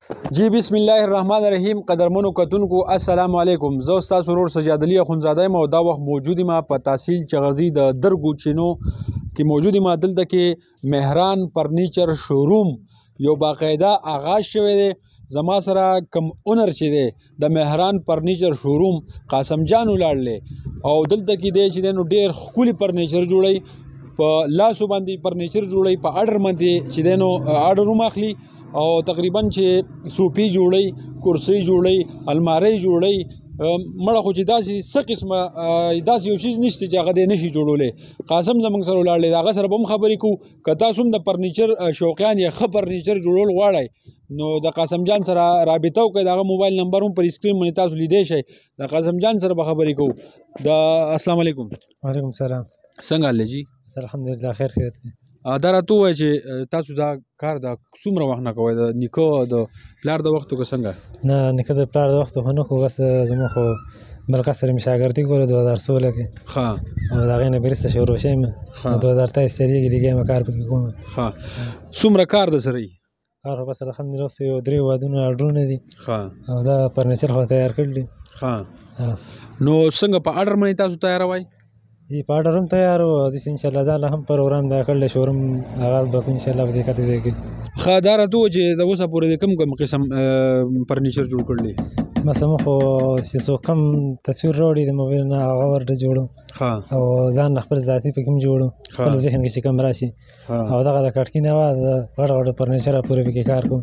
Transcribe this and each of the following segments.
जी बिस्मिल्लाह الرحمن الرحیم قدرمنو کتونکو السلام علیکم زه ستاسو ورور سجاد علي اخونزاده یم او دا وخت موجود یم په تحصیل چغزي د درګو چینو کې موجود یم دلته کې مهران فرنیچر شوروم یو باقاعده آغاز شوی دی زما سره کم اونر چې دی د مهران فرنیچر شوروم قاسم جان ولاړلی او دلته کې دی چې نو ډیر ښکلي فرنیچر جوړوي په لاسو باندې فرنیچر جوړوي په اډر باندې چې دی نو اډر هم اخلي او تقریبا چې صوفي جوړي کرسي جوړي الماری جوړي مړه خو چې داسې څه قسمه داسې یو شیز نشته چې هغه دی نشي جوړولی قاسم زموږ سره ولاړ دی د هغه سره به هم خبرې کوو که تاسو هم د فرنیچر شوقیان یا ښه فرنیچر جوړول غواړئ نو د قاسم جان سره رابطه وکړئ د هغه موبایل نمبر هم پر اسکرین باندې تاسو لیدی شئ د قاسم جان سره به خبرې کوو د السلام علیکم وعلیکم السلام څنګه حال دی جی الحمدلله خیر خیریت دی دا راته ووایه چې تاسو دا کار د څومره وخت نه کوئ د نیکه د پلار د وختو که څنګه نه نیکه د پلار د وختو خو نه خو بس زموږ خو بل کس سره مې شاګردي کوله 2016 کې ښه او د هغې نه بیرسته شروع شوی یم 2023 تېرېږي لګیا یم کار پکې کوم ښه څومره کار در سره وي کار خو بس الحمدلله اوس یو 3 وادونه اډرونه دي ښه او دا فرنیچر خو تیار کړل دي ښه نو څنګه په اډر باندې تاسو تیاروئ جی په اډر هم تیار و داسې انشاءالله ځاله هم پروګرام دا کړل شوروم آغاز به کوو انشاءالله په دې کتې ځای کې ښه دا راته ووایه چې د اوسه پورې د کوم قسم فرنیچر جوړ کړلی مثلا موږ خو چې څوک کم تصویر راوړي د موبایل نه هغه ورته جوړو او ځان خپل ذاتي پکې هم جوړو خپل ذهن کې چې کم راشي او دغه د کټکي نه وه د غټ غټو فرنیچر پورې پکې کار کوم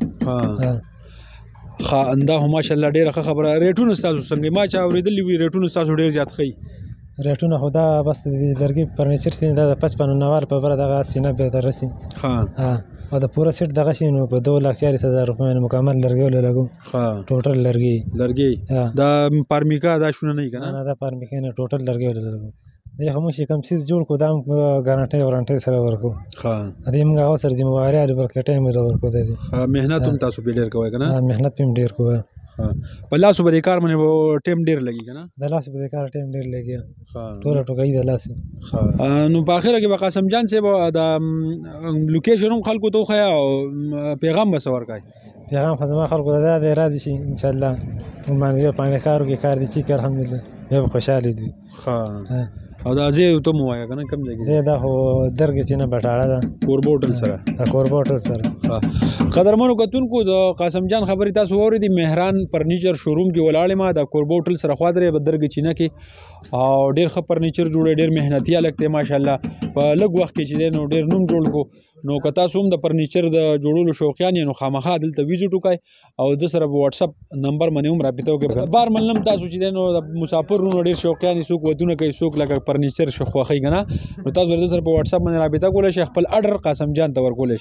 ښه دا خو ماشاءالله ډېره ښه خبره ریټونه ستاسو څنګه ما چې اورېدلي وي ریټونه ستاسو ډېر زیات ښیي ریټونه خو دا بس د لرګي فرنیچر سي دا د 55 نوال په بره دغه 90 ته رسي او د پوره سیټ دغه شي نو په 2,40,000 روپۍ مکمل لرګي ولګو ټوټل لرګي دا پارمیکا دا شونه نه کنه نه دا پارمیکا نه ټوټل لرګي ولګو دا هم شي کم سیس جوړ کو دا ګارانټي ورانټي سره ورکو دې موږ هغه سره ذمہواری لري ورکې ټایم ورکو دی مهنت هم تاسو په ډیر کوئ کنه مهنت هم ډیر کوئ په لاسو باندې کار باندې ټیم ډیر لګي کنه د لاسو باندې کار ټیم ډیر لګي ټول ټوکې د لاسو نو په اخره کې به قاسم جان صاحب د لوکیشن هم خلکو ته خیا او پیغام به سور کوي پیغام خدمت خلکو ته دا را دي شي ان شاء الله باندې باندې کار کوي کار دي چې الحمدلله به خوشاله دي او دا زه ته مو وایا کنه کم ځای کې زه دا خو درګ چې نه بټاړه ده کوربوټل سره کوربوټل سره قدرمنو کتونکو د قاسم جان خبرې تاسو واورېدې مهران فرنیچر شوروم کې ولاړې ما د کوربوټل سره خوا درې به درګ چینه کې او ډېر ښه فرنیچر جوړوي ډېر محنتي هلک دی ماشاءالله په لږ وخت کې چې دی نو ډېر نوم جوړ کو نو که تاسو هم د فرنیچر د جوړولو شوقیان یې نو خامخا دلته ویزیټ وکړئ او د سره په واتساپ نمبر باندې هم رابطه وکړئ بار منلم تاسو چې دی نو د مسافرونو ډېر شوقیان یې څوک ودونه کوي څوک لکه فرنیچر خوښوي که نه نو تاسو د سره په واتساپ باندې رابطه کولی شئ خپل اډر قاسم جان ته ورکولی شئ